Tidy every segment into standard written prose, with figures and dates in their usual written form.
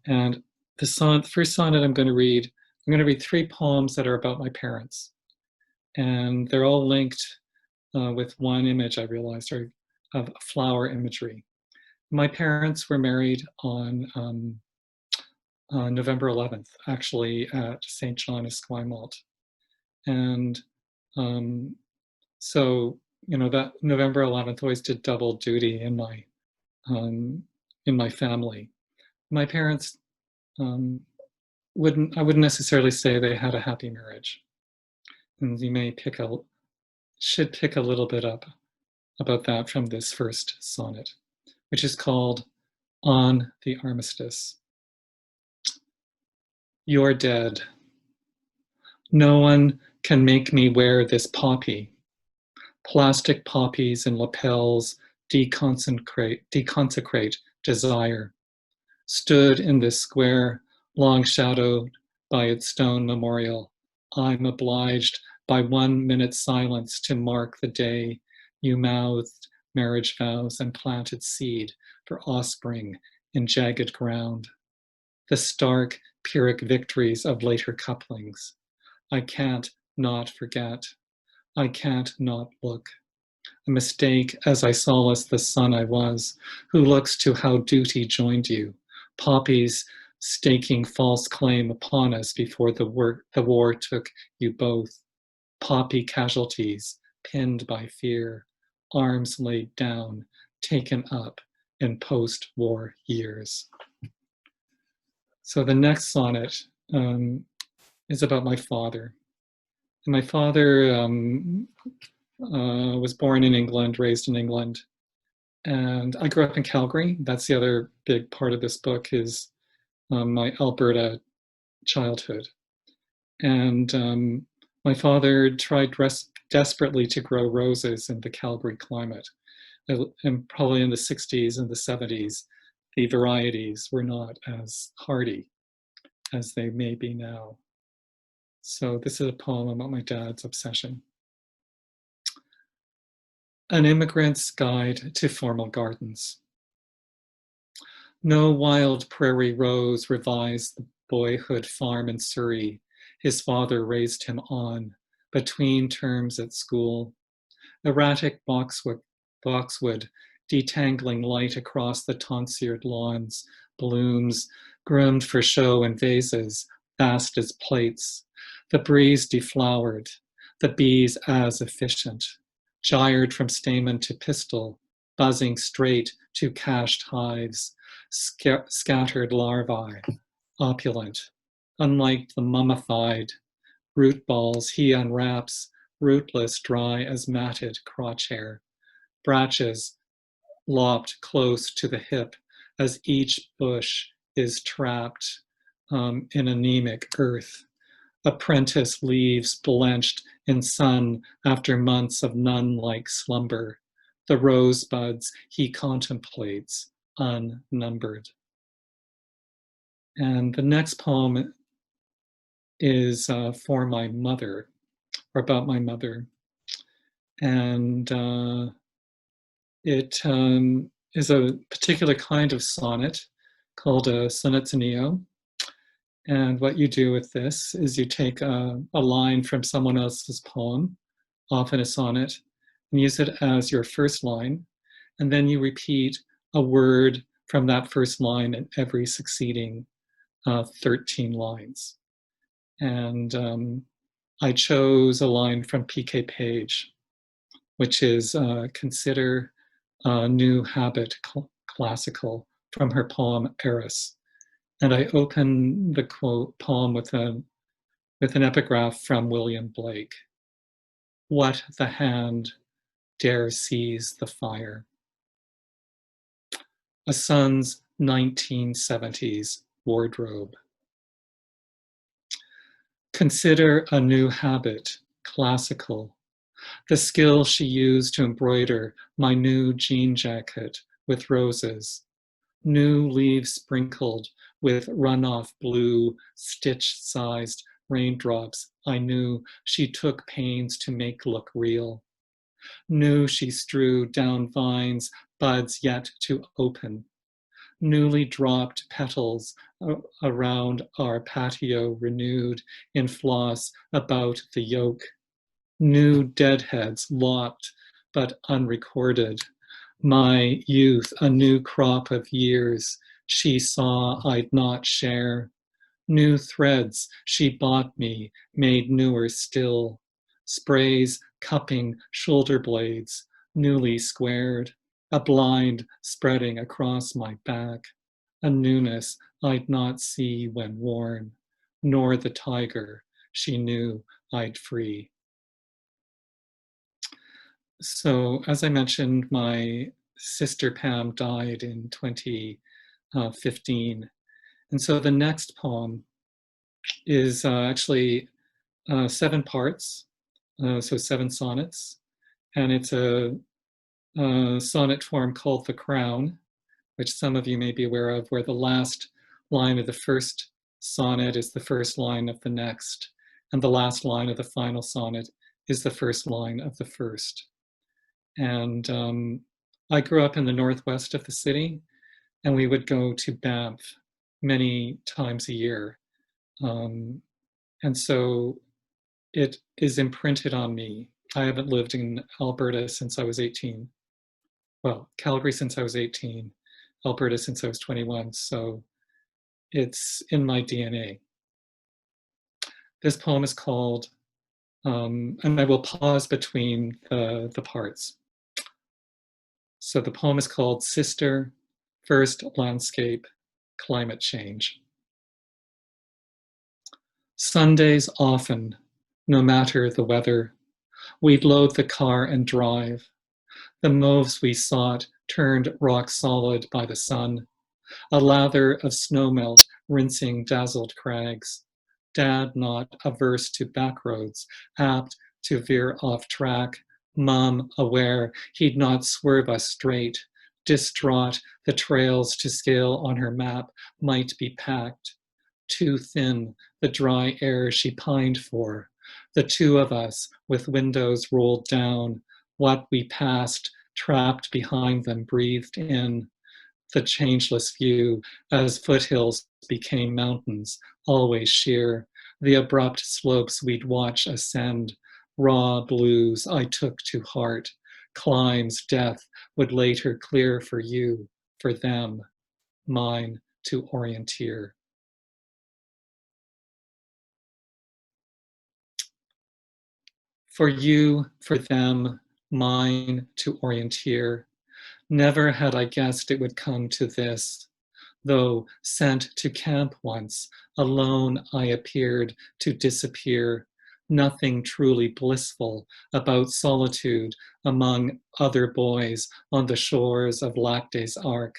And the first sonnet I'm going to read 3 poems that are about my parents. And they're all linked with one image I realized, or of flower imagery. My parents were married on November 11th, actually at St. John, Esquimalt. And so, that November 11th always did double duty in my family. My parents I wouldn't necessarily say they had a happy marriage. And you should pick a little bit up about that from this first sonnet, which is called On the Armistice. You're dead. No one can make me wear this poppy. Plastic poppies and lapels deconsecrate desire. Stood in this square, long shadowed by its stone memorial, I'm obliged by 1 minute's silence to mark the day you mouthed marriage vows and planted seed for offspring in jagged ground. The stark, Pyrrhic victories of later couplings. I can't not forget. I can't not look. A mistake as I solace the son I was, who looks to how duty joined you. Poppies staking false claim upon us before the war took you both. Poppy casualties, pinned by fear, arms laid down, taken up in post-war years. So the next sonnet is about my father. And my father was born in England, raised in England. And I grew up in Calgary. That's the other big part of this book is my Alberta childhood. And my father tried desperately to grow roses in the Calgary climate. And probably in the 60s and the 70s, the varieties were not as hardy as they may be now. So this is a poem about my dad's obsession. An Immigrant's Guide to Formal Gardens. No wild prairie rose revised the boyhood farm in Surrey his father raised him on, between terms at school. Erratic boxwood detangling light across the tonsured lawns, blooms groomed for show in vases, vast as plates. The breeze deflowered, the bees as efficient, gyred from stamen to pistil, buzzing straight to cached hives, scattered larvae, opulent. Unlike the mummified root balls he unwraps, rootless, dry as matted crotch hair, branches lopped close to the hip as each bush is trapped in anemic earth. Apprentice leaves blenched in sun after months of nun-like slumber. The rosebuds he contemplates unnumbered. And the next poem is for my mother, or about my mother. And it is a particular kind of sonnet called a sonnetinio. And what you do with this is you take a line from someone else's poem, often a sonnet, and use it as your first line. And then you repeat a word from that first line in every succeeding 13 lines. And I chose a line from P.K. Page, which is consider a new habit classical, from her poem Eris. And I open the poem with an epigraph from William Blake. What the hand dare seize the fire? A son's 1970s wardrobe. Consider a new habit, classical, the skill she used to embroider my new jean jacket with roses, new leaves sprinkled with runoff blue, stitch-sized raindrops I knew she took pains to make look real. Knew she strewed down vines, buds yet to open. newly dropped petals around our patio renewed in floss about the yoke, new deadheads lopped but unrecorded, my youth a new crop of years she saw I'd not share, new threads she bought me made newer still, sprays cupping shoulder blades newly squared, a blind spreading across my back, a newness I'd not see when worn, nor the tiger she knew I'd free. So, as I mentioned, my sister Pam died in 2015. And so the next poem is actually 7 parts, so 7 sonnets. And it's a sonnet form called the crown, which some of you may be aware of, where the last line of the first sonnet is the first line of the next, and the last line of the final sonnet is the first line of the first. And I grew up in the northwest of the city, and we would go to Banff many times a year. And so it is imprinted on me. I haven't lived in Alberta since I was 18. Well, Calgary since I was 18, Alberta since I was 21. So it's in my DNA. This poem is called, and I will pause between the parts. So the poem is called Sister, First Landscape, Climate Change. Sundays often, no matter the weather, we'd load the car and drive. The moves we sought turned rock solid by the sun, a lather of snowmelt rinsing dazzled crags. Dad not averse to backroads, apt to veer off track. Mom aware he'd not swerve us straight. Distraught, the trails to scale on her map might be packed. Too thin, the dry air she pined for. The two of us, with windows rolled down, what we passed, trapped behind them, breathed in the changeless view as foothills became mountains, always sheer, the abrupt slopes we'd watch ascend, raw blues I took to heart, climbs death would later clear for you, for them, mine to orienteer. For you, for them, mine to orienteer. Never had I guessed it would come to this. Though sent to camp once, alone I appeared to disappear. Nothing truly blissful about solitude among other boys on the shores of Lacte's Ark.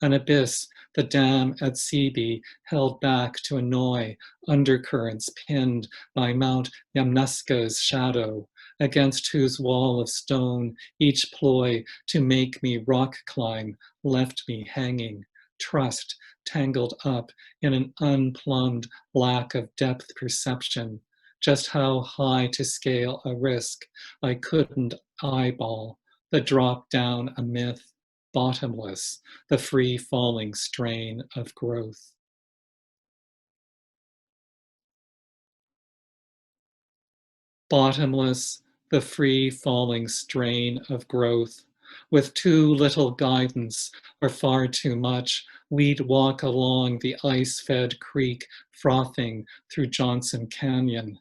An abyss the dam at Seaby held back to annoy, undercurrents pinned by Mount Yamnuska's shadow, against whose wall of stone each ploy to make me rock climb left me hanging, trust tangled up in an unplumbed lack of depth perception, just how high to scale a risk I couldn't eyeball, the drop down a myth, bottomless, the free falling strain of growth. Bottomless, the free falling strain of growth. With too little guidance or far too much, we'd walk along the ice-fed creek frothing through Johnson Canyon,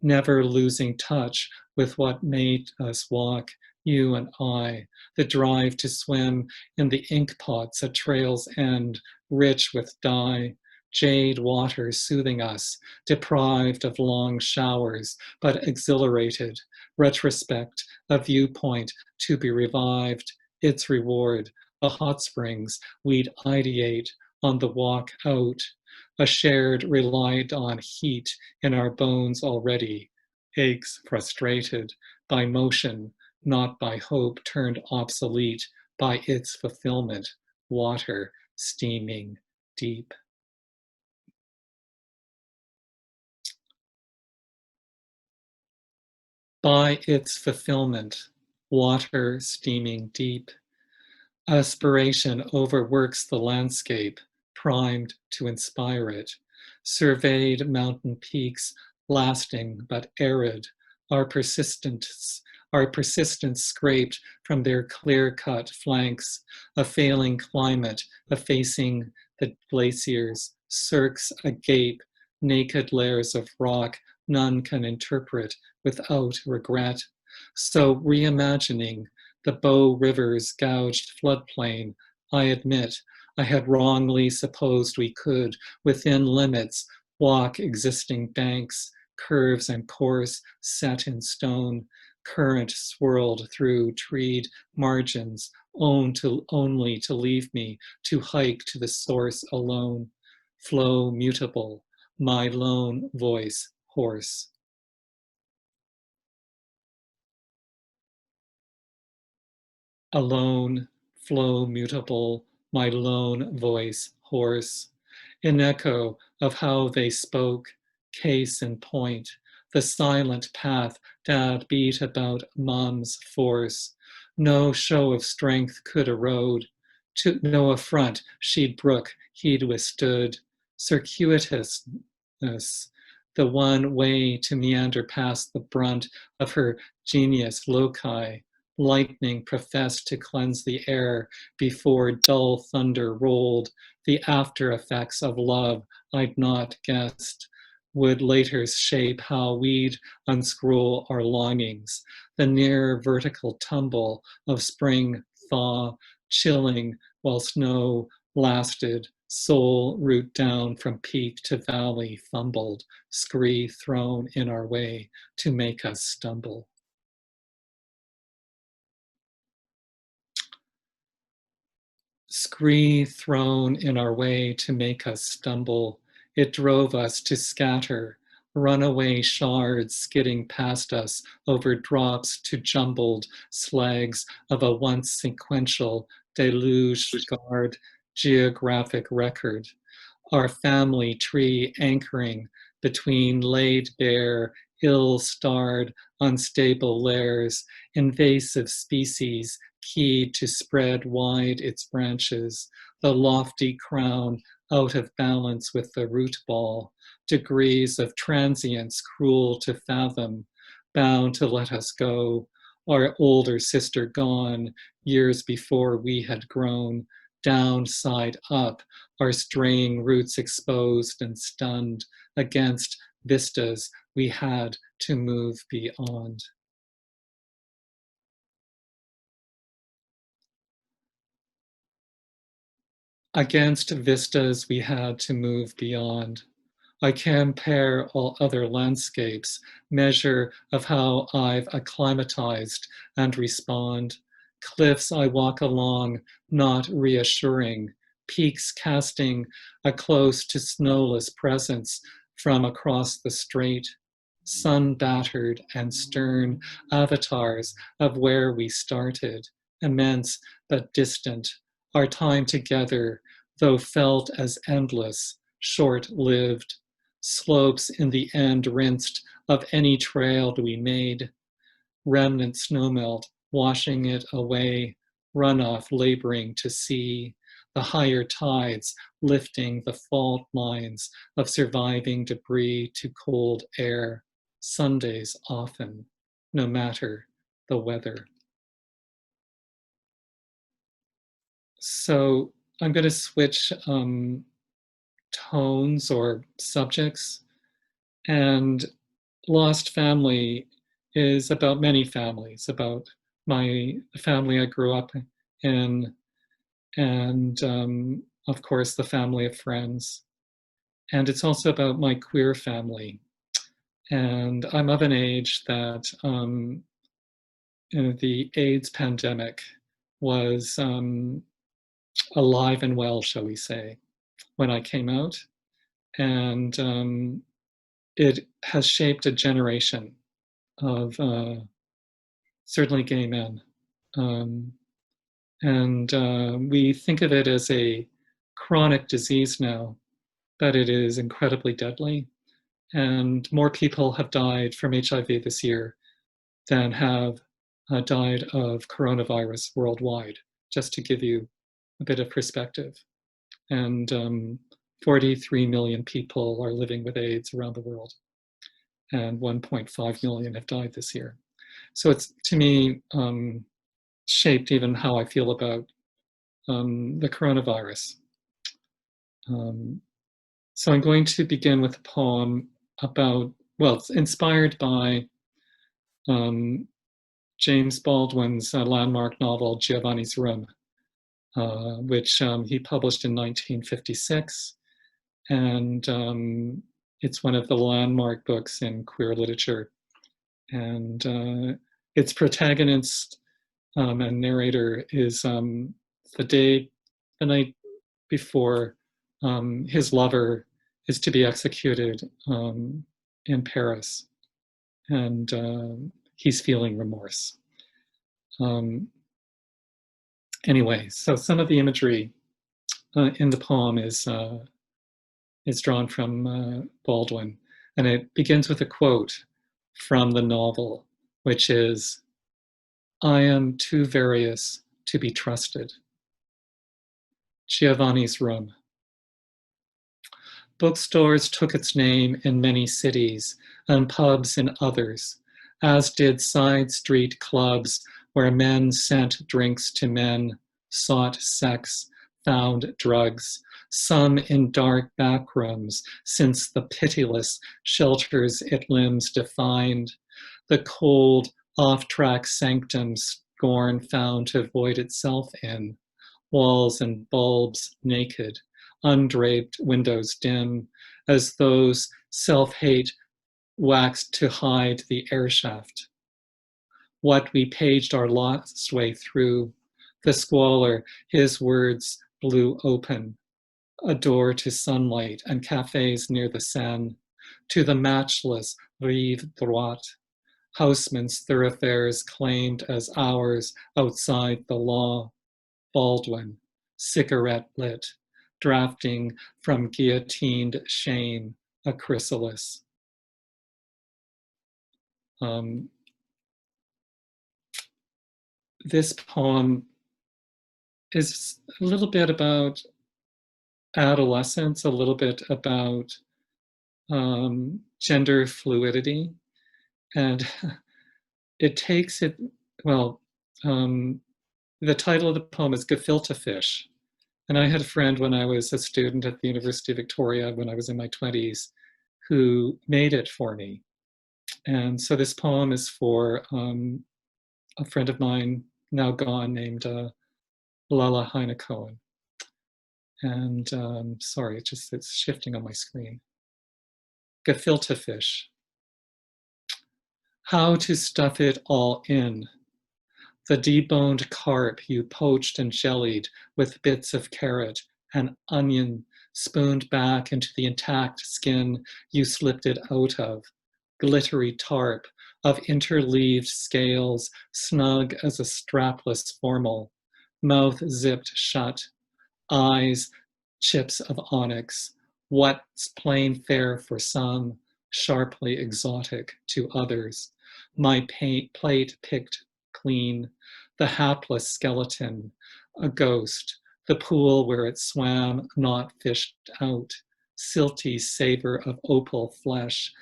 never losing touch with what made us walk, you and I, the drive to swim in the ink pots at trail's end, rich with dye, jade water soothing us, deprived of long showers, but exhilarated, retrospect, a viewpoint to be revived, its reward, the hot springs we'd ideate on the walk out, a shared relied on heat in our bones already, aches frustrated by motion, not by hope turned obsolete by its fulfillment, water steaming deep. By its fulfillment, water steaming deep. Aspiration overworks the landscape, primed to inspire it. Surveyed mountain peaks, lasting but arid, our persistence, our persistence scraped from their clear-cut flanks, a failing climate, effacing the glaciers, cirques agape, naked layers of rock none can interpret without regret. So reimagining the Bow River's gouged floodplain, I admit I had wrongly supposed we could, within limits, walk existing banks, curves and course set in stone, current swirled through treed margins, only to leave me to hike to the source alone. Flow mutable, my lone voice hoarse. Alone, flow mutable, my lone voice hoarse, in echo of how they spoke, case in point, the silent path dad beat about mom's force. No show of strength could erode, to no affront she'd brook, he'd withstood. Circuitousness, the one way to meander past the brunt of her genius loci, lightning professed to cleanse the air before dull thunder rolled. The after effects of love I'd not guessed would later shape how we'd unscroll our longings. The near vertical tumble of spring thaw, chilling while snow lasted, soul root down from peak to valley fumbled, scree thrown in our way to make us stumble. Scree thrown in our way to make us stumble. It drove us to scatter, runaway shards skidding past us over drops to jumbled slags of a once sequential deluge-scarred geographic record. Our family tree anchoring between laid bare, ill-starred, unstable layers, invasive species keyed to spread wide its branches, the lofty crown out of balance with the root ball, degrees of transience cruel to fathom, bound to let us go, our older sister gone, years before we had grown, downside up, our straying roots exposed and stunned against vistas we had to move beyond. Against vistas we had to move beyond. I compare all other landscapes, measure of how I've acclimatized and respond. Cliffs I walk along, not reassuring. Peaks casting a close to snowless presence from across the strait. Sun-battered and stern avatars of where we started. Immense but distant. Our time together, though felt as endless, short-lived, slopes in the end rinsed of any trail we made, remnant snowmelt washing it away, runoff laboring to sea, the higher tides lifting the fault lines of surviving debris to cold air, Sundays often, no matter the weather. So I'm going to switch tones or subjects. And Lost Family is about many families, about the family I grew up in, and of course, the family of friends. And it's also about my queer family. And I'm of an age that the AIDS pandemic was alive and well, shall we say, when I came out. And it has shaped a generation of certainly gay men. Um, and we think of it as a chronic disease now, but it is incredibly deadly. And more people have died from HIV this year than have died of coronavirus worldwide. just to give you a bit of perspective. And 43 million people are living with AIDS around the world, and 1.5 million have died this year. So it's, to me, shaped even how I feel about the coronavirus. So I'm going to begin with a poem about, well, it's inspired by James Baldwin's landmark novel, Giovanni's Room, which he published in 1956. And it's one of the landmark books in queer literature. And its protagonist and narrator is the night before his lover is to be executed in Paris, and he's feeling remorse. Anyway, so some of the imagery in the poem is drawn from Baldwin, and it begins with a quote from the novel, which is, "I am too various to be trusted." Giovanni's Room. Bookstores took its name in many cities and pubs in others, as did side street clubs where men sent drinks to men, sought sex, found drugs, some in dark back rooms, since the pitiless shelters its limbs defined, the cold, off-track sanctums scorn found to void itself in, walls and bulbs naked, undraped windows dim, as those self-hate waxed to hide the air shaft. What we paged our lost way through, the squalor, his words blew open, a door to sunlight and cafes near the Seine, to the matchless rive droite, housemen's thoroughfares claimed as ours outside the law. Baldwin, cigarette lit, drafting from guillotined shame a chrysalis. This poem is a little bit about adolescence, a little bit about gender fluidity, and it takes it, well, the title of the poem is Gefilte Fish. And I had a friend when I was a student at the University of Victoria when I was in my 20s who made it for me. And so this poem is for a friend of mine, now gone, named Lala Heine Cohen. And sorry, it's shifting on my screen. Gefilte fish. How to stuff it all in. The deboned carp you poached and jellied with bits of carrot and onion spooned back into the intact skin you slipped it out of. Glittery tarp of interleaved scales, snug as a strapless formal, mouth zipped shut, eyes chips of onyx, what's plain fare for some, sharply exotic to others. My plate picked clean, the hapless skeleton, a ghost, the pool where it swam, not fished out, silty savor of opal flesh,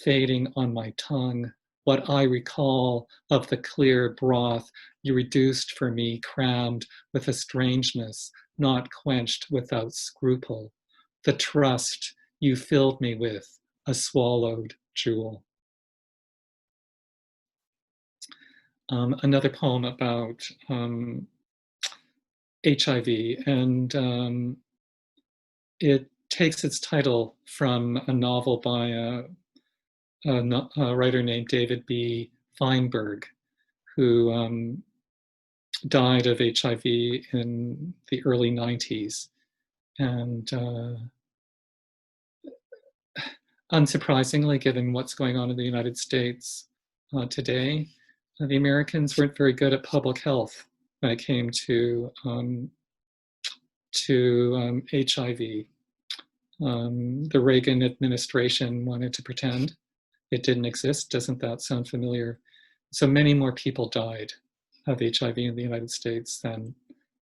fading on my tongue, what I recall of the clear broth you reduced for me, crammed with a strangeness, not quenched without scruple, the trust you filled me with, a swallowed jewel. Another poem about HIV, and it takes its title from a novel by a writer named David B. Feinberg, who died of HIV in the early 90s. And unsurprisingly, given what's going on in the United States today, the Americans weren't very good at public health when it came to HIV. The Reagan administration wanted to pretend it didn't exist. Doesn't that sound familiar? So many more people died of HIV in the United States than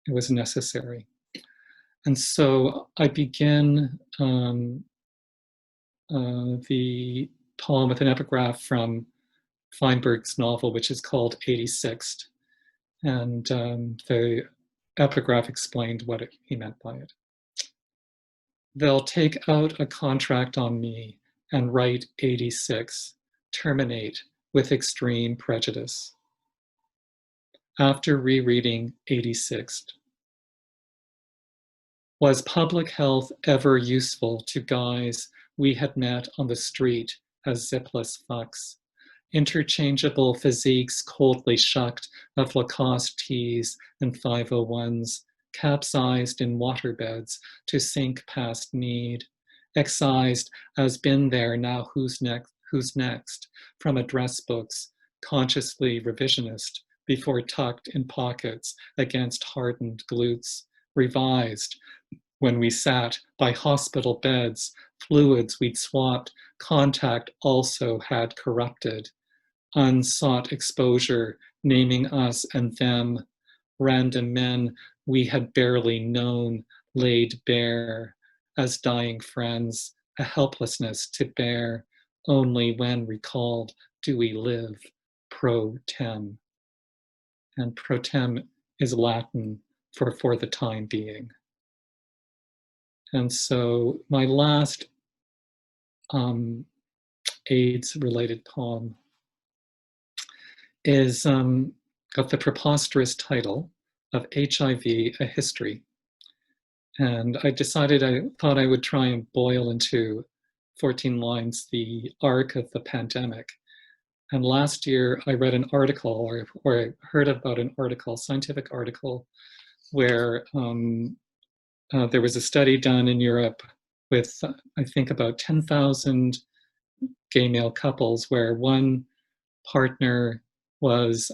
it was necessary. And so I begin the poem with an epigraph from Feinberg's novel, which is called 86th. And the epigraph explained what he meant by it. They'll take out a contract on me and write 86, terminate with extreme prejudice. After rereading 86th, was public health ever useful to guys we had met on the street as zipless fucks? Interchangeable physiques coldly shucked of Lacoste tees and 501s, capsized in waterbeds to sink past need, excised as been there now who's next, from address books, consciously revisionist, before tucked in pockets against hardened glutes, revised when we sat by hospital beds, fluids we'd swapped, contact also had corrupted, unsought exposure, naming us and them, random men we had barely known, laid bare, as dying friends, a helplessness to bear, only when recalled do we live, pro tem. And pro tem is Latin for the time being. And so my last AIDS-related poem is got the preposterous title of HIV, A History. And I thought I would try and boil into 14 lines the arc of the pandemic. And last year I read an article, or I heard about an article, scientific article, where there was a study done in Europe with, I think, about 10,000 gay male couples where one partner was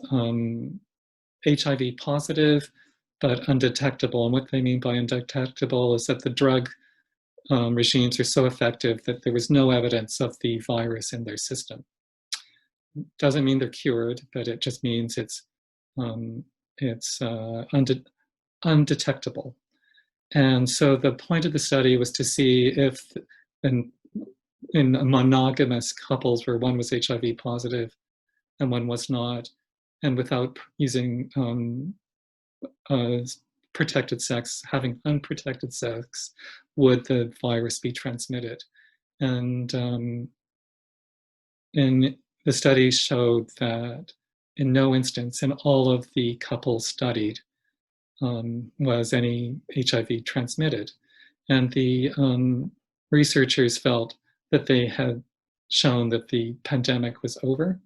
HIV positive, but undetectable. And what they mean by undetectable is that the drug regimes are so effective that there was no evidence of the virus in their system. Doesn't mean they're cured, but it just means it's undetectable. And so the point of the study was to see if in monogamous couples where one was HIV positive and one was not, and without using protected sex, having unprotected sex, would the virus be transmitted? And in the study showed that in no instance in all of the couples studied was any HIV transmitted. And the researchers felt that they had shown that the pandemic was over.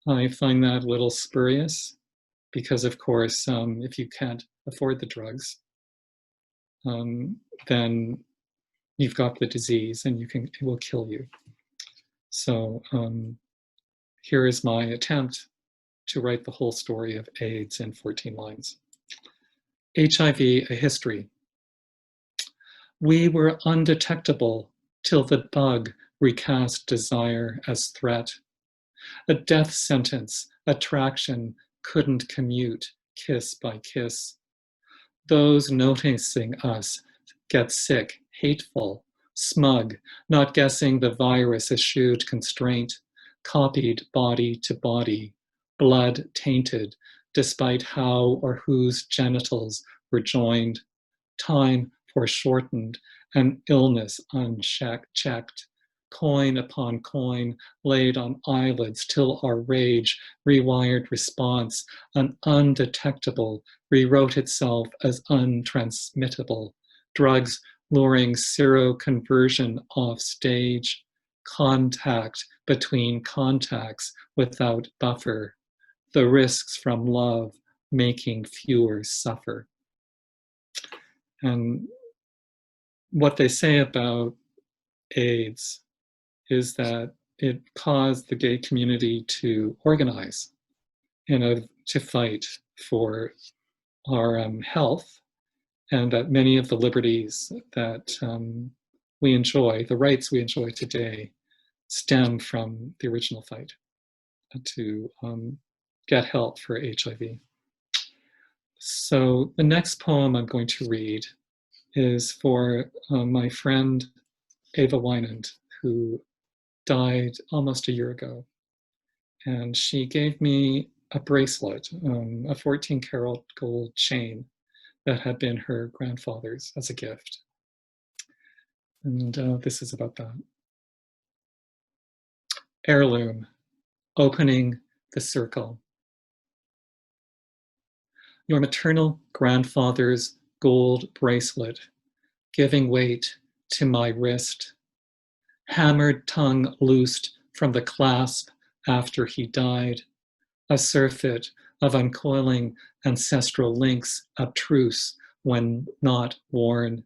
I find that a little spurious because, of course, if you can't afford the drugs, then you've got the disease and it will kill you. So here is my attempt to write the whole story of AIDS in 14 lines. HIV, A History. We were undetectable till the bug recast desire as threat. A death sentence, attraction couldn't commute, kiss by kiss. Those noticing us get sick, hateful, smug, not guessing the virus eschewed constraint, copied body to body, blood tainted, despite how or whose genitals were joined, time foreshortened, and illness unchecked, coin upon coin laid on eyelids till our rage, rewired response, an undetectable, rewrote itself as untransmittable, drugs luring seroconversion off stage, contact between contacts without buffer, the risks from love making fewer suffer. And what they say about AIDS is that it caused the gay community to organize to fight for our health, and that many of the liberties that we enjoy, the rights we enjoy today, stem from the original fight to get help for HIV. So the next poem I'm going to read is for my friend Ava Wynand, who died almost a year ago. And she gave me a bracelet, a 14-karat gold chain that had been her grandfather's as a gift. And this is about that. Heirloom, opening the circle. Your maternal grandfather's gold bracelet, giving weight to my wrist. Hammered tongue loosed from the clasp after he died. A surfeit of uncoiling ancestral links obtruse when not worn.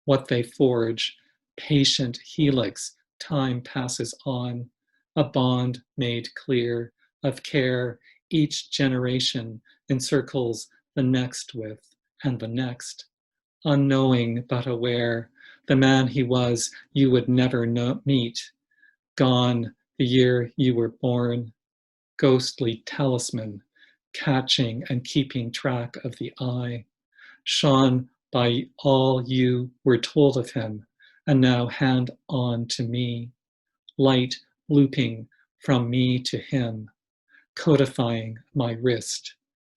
What they forge, patient helix, time passes on. A bond made clear of care each generation encircles the next with, and the next. Unknowing but aware, the man he was you would never meet. Gone the year you were born. Ghostly talisman, catching and keeping track of the eye. Shone by all you were told of him, and now hand on to me. Light looping from me to him, codifying my wrist,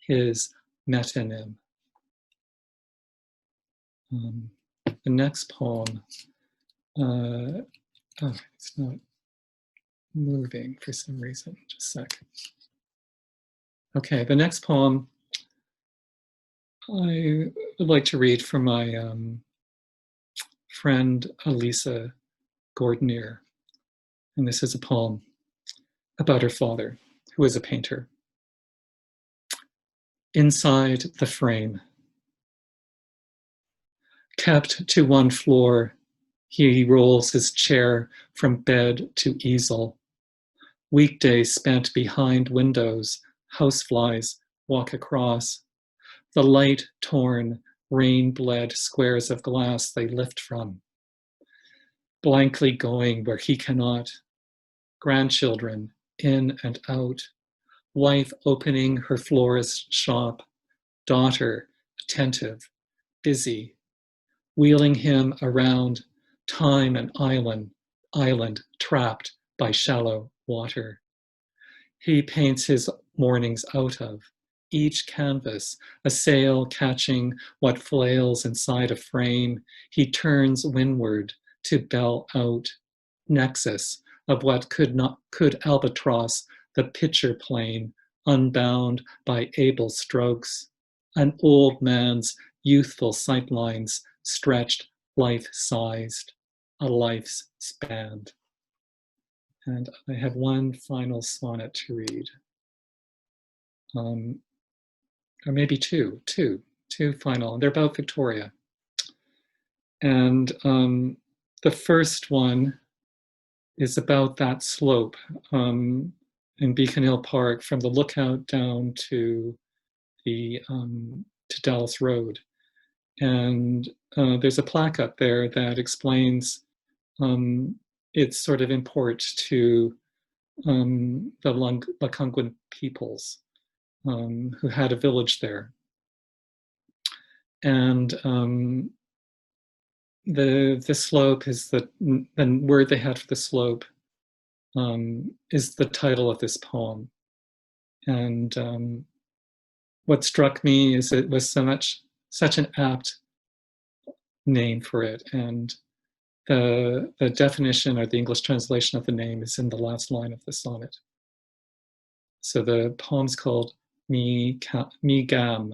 his metonym. The next poem, it's not moving for some reason, just a sec. Okay, the next poem I would like to read from my friend Elisa Gordonier. And this is a poem about her father, who is a painter. Inside the frame. Kept to one floor, he rolls his chair from bed to easel. Weekdays spent behind windows, houseflies walk across. The light torn, rain-bled squares of glass they lift from. Blankly going where he cannot. Grandchildren in and out. Wife opening her florist shop. Daughter attentive, busy. Wheeling him around time and island trapped by shallow water. He paints his mornings out of, each canvas, a sail catching what flails inside a frame. He turns windward to bell out, nexus of what could albatross the picture plane, unbound by able strokes. An old man's youthful sightlines stretched life-sized, a life's span. And I have one final sonnet to read. Or maybe two final, and they're about Victoria. And the first one is about that slope in Beacon Hill Park from the lookout down to the to Dallas Road. And there's a plaque up there that explains its sort of import to the Lkwungen peoples who had a village there. And the slope is the word they had for the slope is the title of this poem. And what struck me is it was such an apt name for it. And the definition or the English translation of the name is in the last line of the sonnet. So the poem's called Me Gam.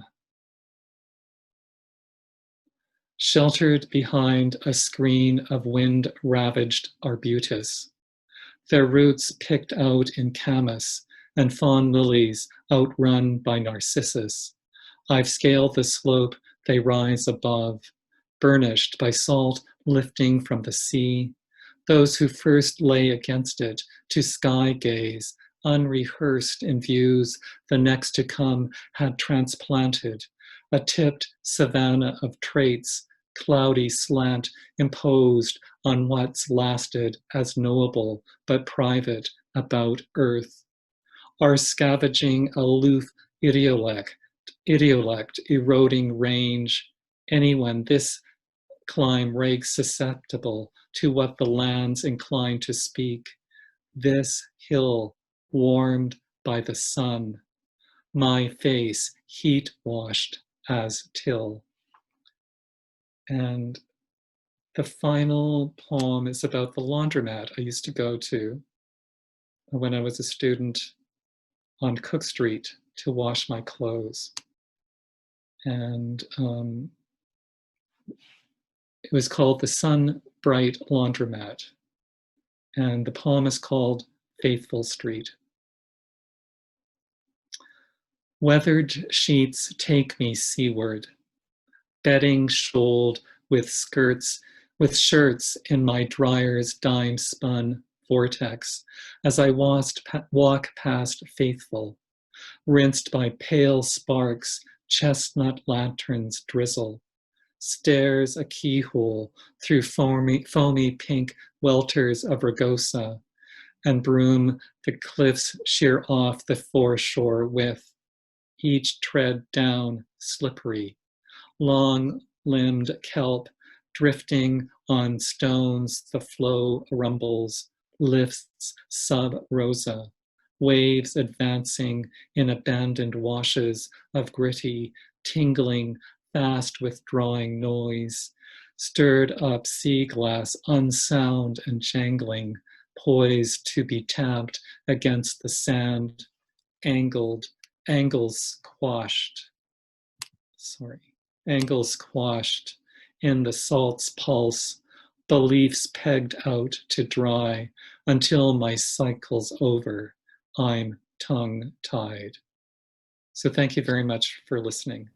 Sheltered behind a screen of wind-ravaged arbutus, their roots picked out in camas and fawn lilies outrun by narcissus. I've scaled the slope they rise above, burnished by salt lifting from the sea. Those who first lay against it to sky gaze, unrehearsed in views the next to come had transplanted, a tipped savanna of traits, cloudy slant imposed on what's lasted as knowable but private about earth. Our scavenging aloof idiolek idiolect, eroding range, anyone this clime rakes susceptible to what the lands incline to speak. This hill warmed by the sun, my face heat washed as till. And the final poem is about the laundromat I used to go to when I was a student on Cook Street to wash my clothes. And it was called The Sun Bright Laundromat. And the poem is called Faithful Street. Weathered sheets take me seaward, bedding shoaled with shirts in my dryer's dime-spun vortex as I walk past Faithful, rinsed by pale sparks, chestnut lanterns drizzle, stares a keyhole through foamy pink welters of rugosa, and broom the cliffs sheer off the foreshore with, each tread down slippery, long-limbed kelp drifting on stones, the flow rumbles, lifts sub rosa, waves advancing in abandoned washes of gritty, tingling, fast withdrawing noise, stirred up sea glass unsound and jangling, poised to be tapped against the sand, angles quashed in the salt's pulse, beliefs pegged out to dry until my cycle's over, I'm tongue-tied. So thank you very much for listening.